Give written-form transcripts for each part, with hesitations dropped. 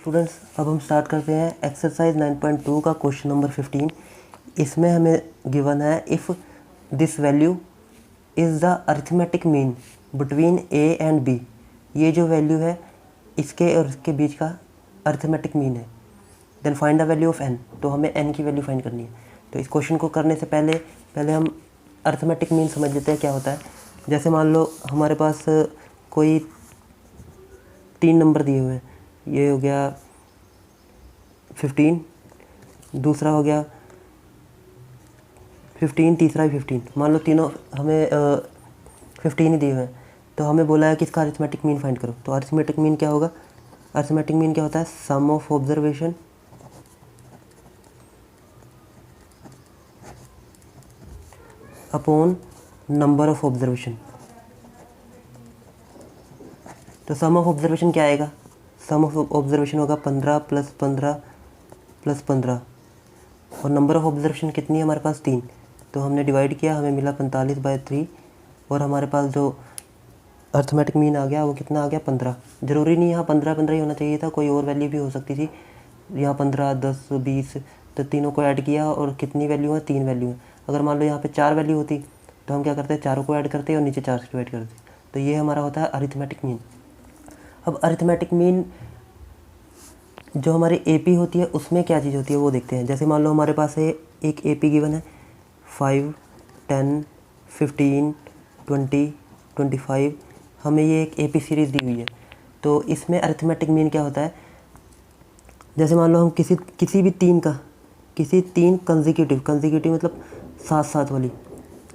Students, अब हम start करते हैं एक्सरसाइज 9.2 का क्वेश्चन नंबर 15। इसमें हमें गिवन है if this value is the arithmetic mean between A and B. ये जो वैल्यू है इसके और इसके बीच का अरिथमेटिक मीन है। Then find the value of n. तो हमें एन की वैल्यू फाइंड करनी है। तो इस क्वेश्चन को करने से पहले हम अरिथमेटिक मीन समझ लेते हैं क्या होता है। जैसे मान लो हमारे पास कोई 3 नंबर दिए हुए हैं। ये हो गया 15, दूसरा हो गया 15, तीसरा भी 15। मान लो तीनों हमें 15 ही दिए हुए हैं। तो हमें बोला है कि इसका अरिथमेटिक मीन फाइंड करो। तो अरिथमेटिक मीन क्या होगा? अरिथमेटिक मीन क्या होता है? Sum of observation upon number of observation. तो सम ऑफ ऑब्जर्वेशन क्या आएगा? सम ऑफ ऑब्जर्वेशन होगा 15 + 15 + 15। और नंबर ऑफ ऑब्जर्वेशन कितनी है हमारे पास? 3। तो हमने डिवाइड किया, हमें मिला 45/3। और हमारे पास जो अरिथमेटिक मीन आ गया वो कितना आ गया? 15। ज़रूरी नहीं यहाँ 15 ही होना चाहिए था, कोई और वैल्यू भी हो सकती थी। यहाँ 15, 10, 20, तो तीनों को ऐड किया और कितनी वैल्यू है? 3 वैल्यू है। अगर मान लो यहाँ पे 4 वैल्यू होती तो हम क्या करते हैं? चारों को ऐड करते और नीचे 4 से डिवाइड करते। तो ये हमारा होता है अरिथमेटिक मीन। अब अरिथमेटिक मीन जो हमारी एपी होती है उसमें क्या चीज़ होती है वो देखते हैं। जैसे मान लो हमारे पास है एक एपी गिवन है 5, 10, 15, 20, 25। हमें ये एक एपी सीरीज़ दी हुई है। तो इसमें अरिथमेटिक मीन क्या होता है? जैसे मान लो हम किसी भी तीन कंसेक्यूटिव मतलब साथ साथ वाली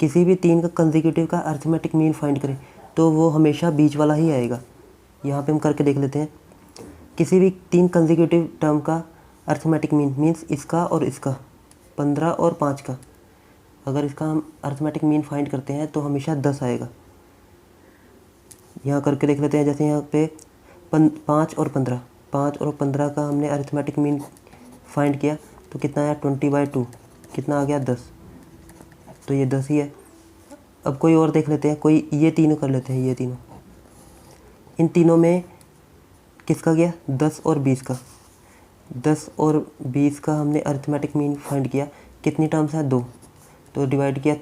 किसी भी 3 का कंसेक्यूटिव का अरिथमेटिक मीन फाइंड करें तो वो हमेशा बीच वाला ही आएगा। यहाँ पे हम करके देख लेते हैं। किसी भी 3 कंसेक्यूटिव टर्म का अरिथमेटिक मीन मीन्स इसका और इसका, 15 और 5 का, अगर इसका हम अरिथमेटिक मीन फाइंड करते हैं तो हमेशा 10 आएगा। यहाँ करके देख लेते हैं। जैसे यहाँ पे 5 और 15 का हमने अरिथमेटिक मीन फाइंड किया तो कितना आया? 20/2। कितना आ गया? 10। तो ये 10 ही है। अब कोई और देख लेते हैं, कोई ये तीनों कर लेते हैं। ये तीनों, इन तीनों में किसका गया? 10 और 20 का। 10 और 20 का हमने अरिथमेटिक मीन फाइंड किया। कितनी टर्म्स है? 2। तो डिवाइड किया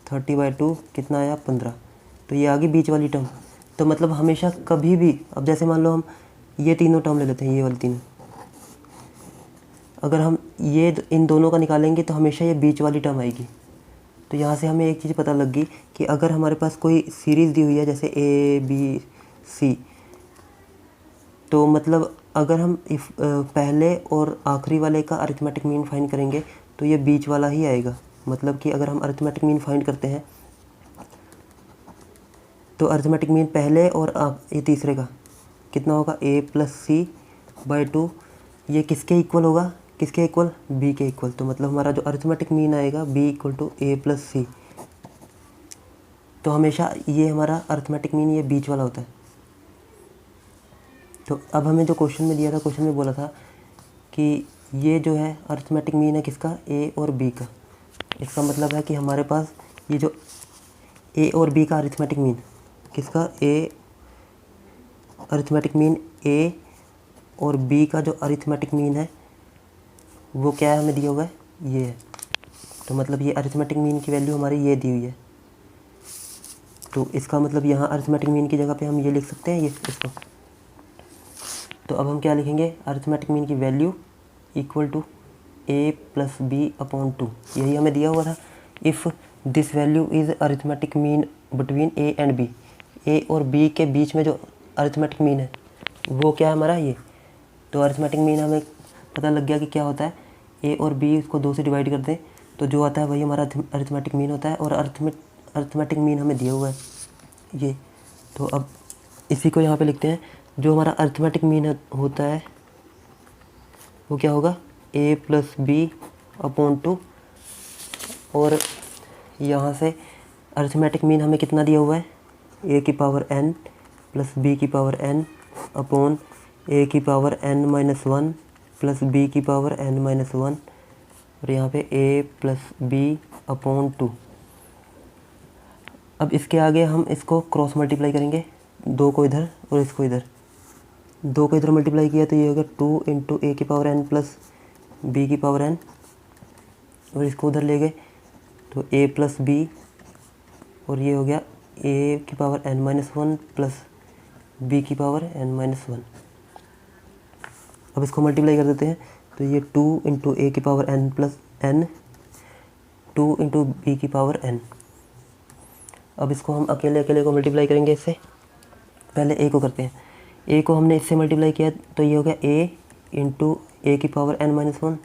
30/2, कितना आया? 15। तो ये आ गई बीच वाली टर्म। तो मतलब हमेशा कभी भी, अब जैसे मान लो हम ये तीनों टर्म ले लेते हैं, ये वाली तीनों, अगर हम ये इन दोनों का निकालेंगे तो हमेशा ये बीच वाली टर्म आएगी। तो यहाँ से हमें एक चीज़ पता लग गई कि अगर हमारे पास कोई सीरीज़ दी हुई है जैसे ABC, तो मतलब अगर हम पहले और आखिरी वाले का अरिथमेटिक मीन फाइंड करेंगे तो ये बीच वाला ही आएगा। मतलब कि अगर हम अरिथमेटिक मीन फाइंड करते हैं तो अरिथमेटिक मीन पहले और ये तीसरे का कितना होगा? A + C/2। ये किसके इक्वल होगा? किसके इक्वल? B के इक्वल। तो मतलब हमारा जो अरिथमेटिक मीन आएगा B = A + C। तो हमेशा ये हमारा अरिथमेटिक मीन ये बीच वाला होता है। तो अब हमें जो क्वेश्चन में दिया था, क्वेश्चन में बोला था कि ये जो है अरिथमेटिक मीन है किसका? A और B का। इसका मतलब है कि हमारे पास ये जो A और B का अरिथमेटिक मीन किसका? अरिथमेटिक मीन A और B का जो अरिथमेटिक मीन है वो क्या है? हमें दिया हुआ है ये है। तो मतलब ये अरिथमेटिक मीन की वैल्यू हमारी ये दी हुई है। तो इसका मतलब यहाँ अरिथमेटिक मीन की जगह पे हम ये लिख सकते हैं, ये इसको। तो अब हम क्या लिखेंगे? अरिथमेटिक मीन की value equal to A + B/2। यही हमें दिया हुआ था। If this value is arithmetic mean between A and B। A और B के बीच में जो अरिथमेटिक मीन है वो क्या है हमारा? ये। तो अरिथमेटिक मीन हमें पता लग गया कि क्या होता है। A और B इसको 2 से डिवाइड कर दें तो जो आता है वही हमारा अरिथमेटिक मीन होता है। और अरिथमेटिक मीन हमें दिया हुआ है ये। तो अब इसी को यहाँ पे लिखते हैं। जो हमारा अरिथमेटिक मीन होता है वो क्या होगा? A + B/2। और यहाँ से अरिथमेटिक मीन हमें कितना दिया हुआ है? A⁴n + B⁴n upon A⁴n-1 + B⁴n-1 और यहाँ पे A + B/2। अब इसके आगे हम इसको क्रॉस मल्टीप्लाई करेंगे, 2 को इधर और इसको इधर। 2 को इधर मल्टीप्लाई किया तो ये हो गया 2 इंटू ए की पावर n प्लस बी की पावर n, और इसको उधर ले गए तो a प्लस बी, और ये हो गया a की power n minus 1 plus b की पावर n माइनस 1। अब इसको मल्टीप्लाई कर देते हैं तो ये 2 इंटू ए की power n plus n, 2 into B की पावर n। अब इसको हम अकेले अकेले को मल्टीप्लाई करेंगे इससे। पहले a को करते हैं, a को हमने इससे मल्टीप्लाई किया तो ये हो गया a इंटू ए की पावर n माइनस 1।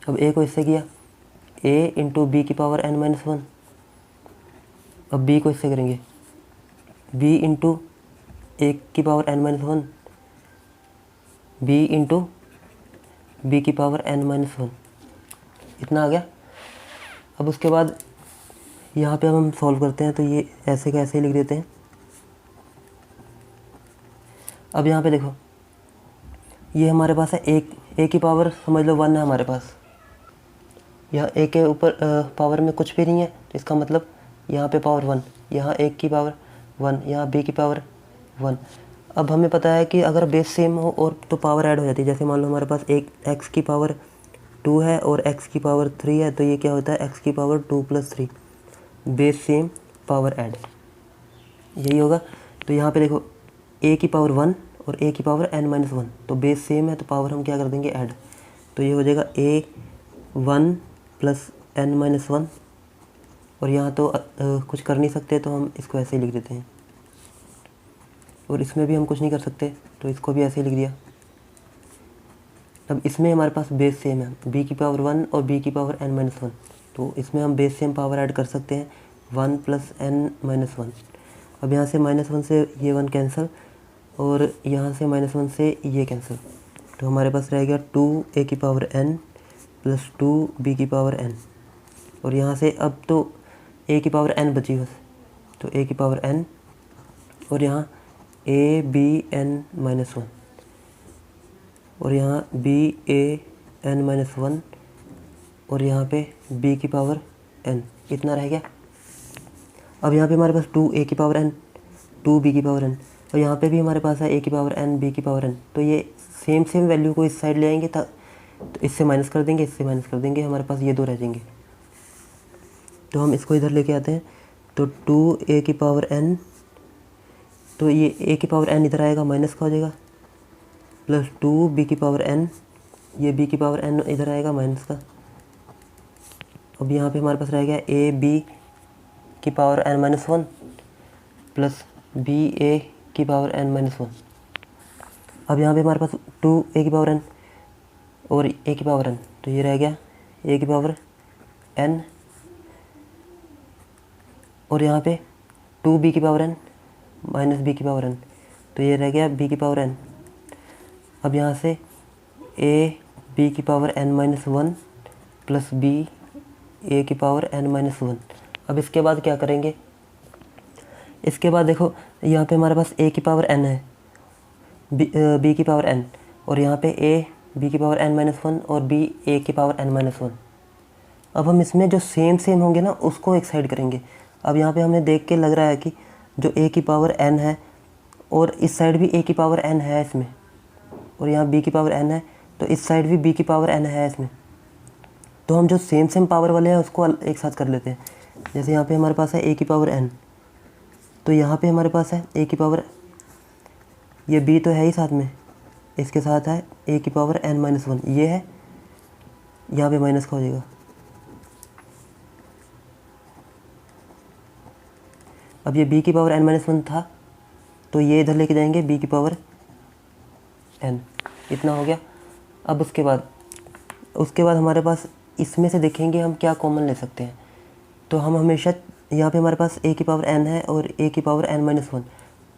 अब a को इससे किया a इंटू बी की पावर n माइनस 1। अब b को इससे करेंगे b इंटू ए की power n minus 1, b into B की पावर n माइनस 1। इतना आ गया। अब उसके बाद यहाँ पे अब हम सॉल्व करते हैं तो ये ऐसे का ऐसे ही लिख देते हैं। अब यहाँ पे देखो ये हमारे पास है ए की पावर समझ लो 1 है हमारे पास। यहाँ ए के ऊपर पावर में कुछ भी नहीं है तो इसका मतलब यहाँ पे पावर 1, यहाँ ए की पावर 1, यहाँ बी की पावर 1। अब हमें पता है कि अगर बेस सेम हो और तो पावर ऐड हो जाती है। जैसे मान लो हमारे पास एक एक्स की पावर 2 है और एक्स की पावर 3 है, तो ये क्या होता है एक्स की power 2 plus 3, base same power add, यही होगा। तो यहाँ पे देखो ए की पावर 1 और ए की पावर n माइनस 1, तो बेस सेम है तो पावर हम क्या कर देंगे ऐड। तो ये हो जाएगा ए 1 प्लस n माइनस 1, और यहाँ तो कुछ कर नहीं सकते तो हम इसको ऐसे ही लिख देते हैं, और इसमें भी हम कुछ नहीं कर सकते तो इसको भी ऐसे ही लिख दिया। अब इसमें हमारे पास बेस सेम है, b की पावर 1 और b की पावर n माइनस 1, तो इसमें हम बेस सेम पावर ऐड कर सकते हैं 1 प्लस n माइनस 1। अब यहाँ से -1 से ये 1 कैंसिल, और यहाँ से -1 से ये कैंसिल, तो हमारे पास रह गया 2 a की पावर n प्लस 2 b की पावर n, और यहाँ से अब तो a की पावर n बची बस, तो a की पावर n, और यहाँ a b n माइनस 1, और यहाँ b a n माइनस 1, और यहाँ पे b की पावर n, इतना रह गया। अब यहाँ पे हमारे पास 2a की पावर n, 2b की पावर n, और यहाँ पे भी हमारे पास है a की पावर n, b की पावर n, तो ये सेम वैल्यू को इस साइड ले आएंगे तो इससे माइनस कर देंगे, इससे माइनस कर देंगे, हमारे पास ये दो रह जाएंगे। तो हम इसको इधर लेके आते हैं तो 2a की पावर n, तो ये a की पावर n इधर आएगा माइनस का हो जाएगा, प्लस 2b की पावर n, ये b की पावर n इधर आएगा माइनस का। अब यहाँ पे हमारे पास रह गया a b की power n minus 1 plus b a की पावर n माइनस 1। अब यहाँ पे हमारे पास 2a की पावर n और a की पावर n, तो ये रह गया a की पावर n, और यहाँ पे 2b की पावर n माइनस b की पावर n, तो ये रह गया b की पावर n। अब यहाँ से a b की power n minus 1 plus b a की पावर n माइनस 1। अब इसके बाद क्या करेंगे, इसके बाद देखो यहाँ पे हमारे पास a की पावर n है, b की पावर n, और यहाँ पे a b की पावर n माइनस 1 और b a की पावर n माइनस 1। अब हम इसमें जो सेम होंगे ना उसको एक साइड करेंगे। अब यहाँ पे हमें देख के लग रहा है कि जो a की पावर n है और इस साइड भी a की पावर n है इसमें, और यहाँ b की पावर n है तो इस साइड भी b की पावर n है इसमें, तो हम जो सेम पावर वाले हैं उसको एक साथ कर लेते हैं। जैसे यहाँ पे हमारे पास है a की पावर n, तो यहाँ पे हमारे पास है a की पावर, ये b तो है ही साथ में, इसके साथ है a की पावर n माइनस 1, ये है, यहाँ पे माइनस का हो जाएगा। अब ये b की पावर n माइनस 1 था तो ये इधर लेके जाएंगे b की पावर n, इतना हो गया। अब उसके बाद हमारे पास इसमें से देखेंगे हम क्या कॉमन ले सकते हैं, तो हम हमेशा यहाँ पे हमारे पास a की पावर n है और a की पावर n माइनस 1,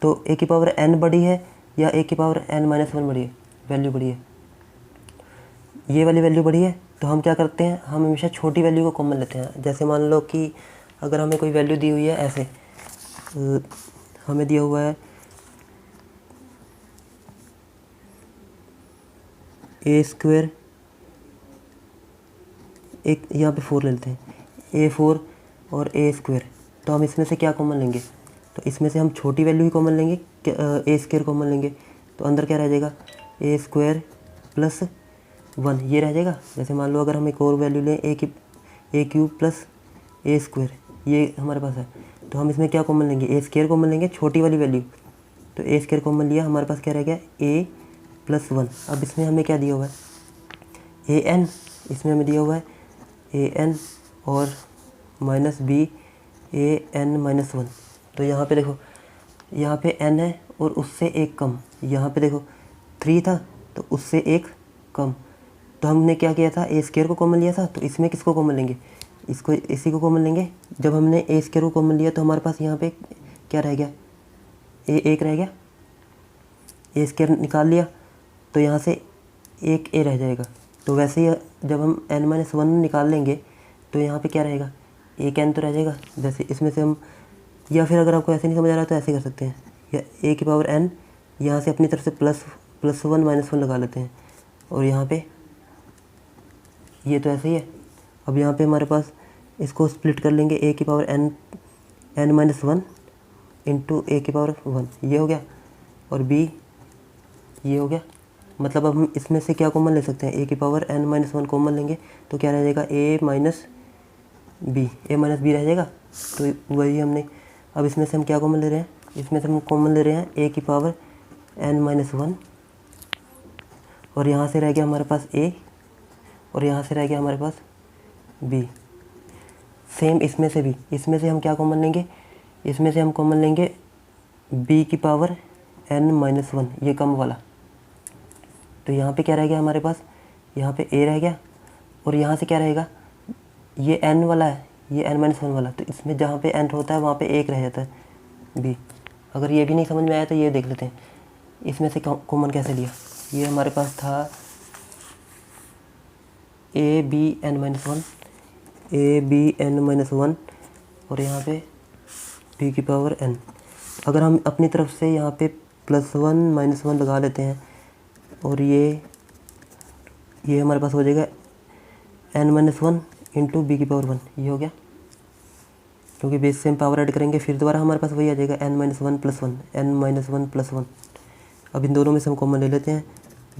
तो a की पावर n बड़ी है या a की पावर n माइनस 1 बड़ी है, वैल्यू बड़ी है, ये वाली वैल्यू बड़ी है, तो हम क्या करते हैं, हम हमेशा छोटी वैल्यू को कॉमन लेते हैं। जैसे मान लो कि अगर हमें कोई वैल्यू दी हुई है ऐसे, हमें दिया हुआ है a स्क्वायर, एक यहाँ पे 4 ले लेते हैं, a4 और a स्क्वायर, तो हम इसमें से क्या कॉमन लेंगे, तो इसमें से हम छोटी वैल्यू ही कॉमन लेंगे, ए स्क्वायर कॉमन लेंगे, तो अंदर क्या रह जाएगा, ए स्क्वायर प्लस 1 ये रह जाएगा। जैसे मान लो अगर हम एक और वैल्यू लें ए क्यूब प्लस ए स्क्वायर, ये हमारे पास है, तो हम इसमें क्या कॉमन लेंगे, ए स्क्वायर कॉमन लेंगे, छोटी वाली वैल्यू, तो ए स्क्वायर कॉमन लिया, हमारे पास क्या रह गया, ए प्लस 1। अब इसमें हमें क्या दिया हुआ है, ए एन, इसमें हमें दिया हुआ है ए एन और minus B A N minus 1। तो यहाँ पे देखो, यहाँ पे n है और उससे एक कम, यहाँ पे देखो 3 था तो उससे एक कम, तो हमने क्या किया था, ए स्क्वायर को कॉमन लिया था, तो इसमें किसको कॉमन लेंगे, इसको, इसी को कॉमन लेंगे। जब हमने ए स्क्वायर को कॉमन लिया तो हमारे पास यहाँ पे क्या रह गया, ए एक रह गया, ए स्क्वायर निकाल लिया तो यहाँ से एक ए रह जाएगा। तो वैसे ही जब हम n-1 निकाल लेंगे तो यहाँ पे क्या रहेगा, एक n तो रह जाएगा। जैसे इसमें से हम, या फिर अगर आपको ऐसे नहीं समझ आ रहा तो ऐसे कर सकते हैं, या ए की पावर n, यहाँ से अपनी तरफ से +1 -1 लगा लेते हैं, और यहाँ पे ये तो ऐसे ही है। अब यहाँ पे हमारे पास इसको स्प्लिट कर लेंगे, ए की पावर n-1 इंटू ए की पावर 1, ये हो गया, और b ये हो गया। मतलब अब हम इसमें से क्या कॉमन ले सकते हैं, ए की पावर n-1 कॉमन लेंगे तो क्या रह जाएगा, ए माइनस बी रह जाएगा। तो वही हमने, अब इसमें से हम क्या कॉमन ले रहे हैं, इसमें से हम कॉमन ले रहे हैं ए की पावर n-1, और यहाँ से रह गया हमारे पास ए, और यहाँ से रह गया हमारे पास बी। सेम इसमें से भी, इसमें से हम क्या कॉमन लेंगे, इसमें से हम कॉमन लेंगे b की पावर n-1, ये कम वाला। तो यहाँ पे क्या रह गया हमारे पास, यहाँ पे a रह गया, और यहाँ से क्या रहेगा, ये n वाला है, ये n-1 वाला, तो इसमें जहाँ पे n होता है वहाँ पे एक रह जाता है b। अगर ये भी नहीं समझ में आया तो ये देख लेते हैं, इसमें से कॉमन कैसे लिया। ये हमारे पास था ए बी n-1, और यहाँ पे b की पावर n। अगर हम अपनी तरफ से यहाँ पे +1 -1 लगा लेते हैं, और ये हमारे पास हो जाएगा n-1 इंटू बी की पावर 1, ये हो गया। क्योंकि बेस से हम पावर ऐड करेंगे फिर दोबारा हमारे पास वही आ जाएगा n-1 + 1। अब इन दोनों में से हम कॉमन ले लेते हैं,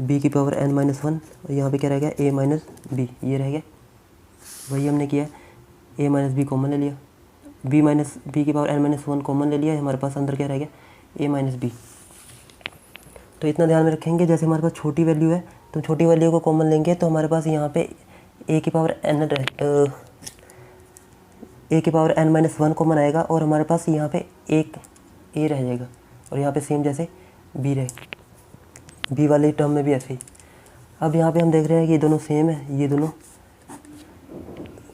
b की पावर n-1, और यहाँ पे क्या रह गया, a माइनस बी, ये रह गया। वही हमने किया, a माइनस बी कॉमन ले लिया, b की पावर n-1 कॉमन ले लिया, हमारे पास अंदर क्या रह गया, a माइनस बी। तो इतना ध्यान में रखेंगे, जैसे हमारे पास छोटी वैल्यू है तो छोटी वैल्यू को कॉमन लेंगे तो हमारे पास यहाँ पे ए की पावर n-1 कॉमन आएगा, और हमारे पास यहाँ पे एक ए रह जाएगा, और यहाँ पे सेम जैसे बी रहे, बी वाले टर्म में भी ऐसे ही। अब यहाँ पे हम देख रहे हैं कि ये दोनों सेम है, ये दोनों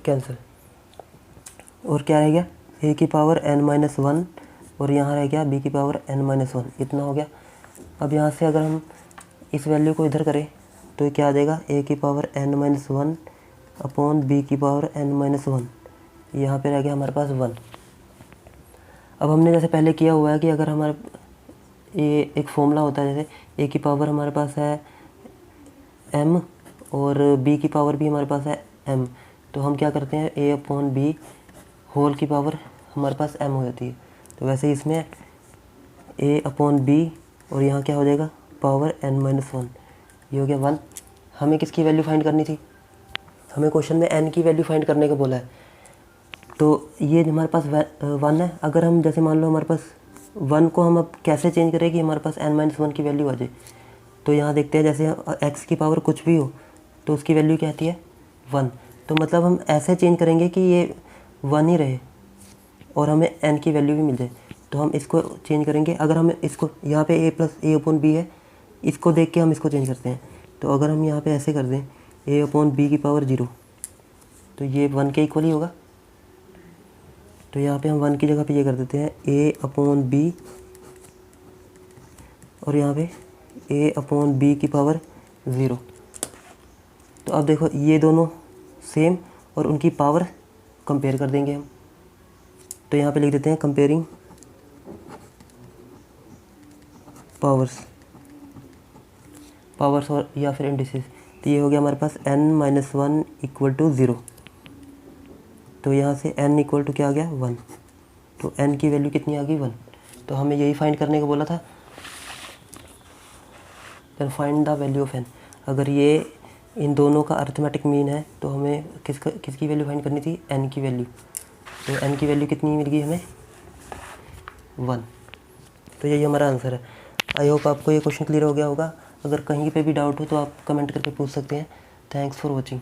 कैंसिल, और क्या रह गया, ए की पावर n-1, और यहाँ रह गया बी की पावर n-1, इतना हो गया। अब यहाँ से अगर हम इस वैल्यू को इधर करें तो क्या आ जाएगा, ए की पावर n-1 अपॉन बी की पावर n-1, यहाँ पे रह गया हमारे पास 1। अब हमने जैसे पहले किया हुआ है कि अगर हमारे ये एक फॉर्मूला होता है, जैसे ए की पावर हमारे पास है m और बी की पावर भी हमारे पास है m, तो हम क्या करते हैं, a अपॉन बी होल की पावर हमारे पास m हो जाती है। तो वैसे ही इसमें a अपॉन बी, और यहाँ क्या हो जाएगा, पावर n-1, ये हो गया 1। हमें किसकी वैल्यू फाइंड करनी थी, हमें क्वेश्चन में n की वैल्यू फाइंड करने को बोला है, तो ये हमारे पास 1 है। अगर हम जैसे मान लो हमारे पास 1 को हम अब कैसे चेंज करें कि हमारे पास n-1 की वैल्यू आ जाए, तो यहाँ देखते हैं, जैसे x की पावर कुछ भी हो तो उसकी वैल्यू क्या आती है, 1। तो मतलब हम ऐसे चेंज करेंगे कि ये 1 ही रहे और हमें n की वैल्यू भी मिल जाए, तो हम इसको चेंज करेंगे। अगर हम इसको यहाँ पे a अपॉन बी है, इसको देख के हम इसको चेंज करते हैं, तो अगर हम यहाँ पे ऐसे कर दें a अपॉन बी की पावर 0, तो ये 1 के इक्वल ही होगा। तो यहाँ पे हम 1 की जगह पे ये कर देते हैं a अपॉन बी, और यहाँ पे a अपॉन बी की पावर 0। तो अब देखो ये दोनों सेम, और उनकी पावर कंपेयर कर देंगे हम। तो यहाँ पे लिख देते हैं कंपेयरिंग पावर्स और या फिर इंडिसेस। तो ये हो गया हमारे पास n-1 इक्वल टू 0, तो यहाँ से n इक्वल टू क्या आ गया, 1। तो n की वैल्यू कितनी आ गई, 1। तो हमें यही फाइंड करने को बोला था। Then find the value of n. अगर ये इन दोनों का अर्थमेटिक मीन है तो हमें किसकी वैल्यू फाइंड करनी थी, एन की वैल्यू। तो एन की वैल्यू कितनी मिल गई हमें, 1। तो यही हमारा आंसर है। आई होप आपको ये क्वेश्चन क्लियर हो गया होगा। अगर कहीं पे भी डाउट हो तो आप कमेंट करके पूछ सकते हैं। Thanks for watching.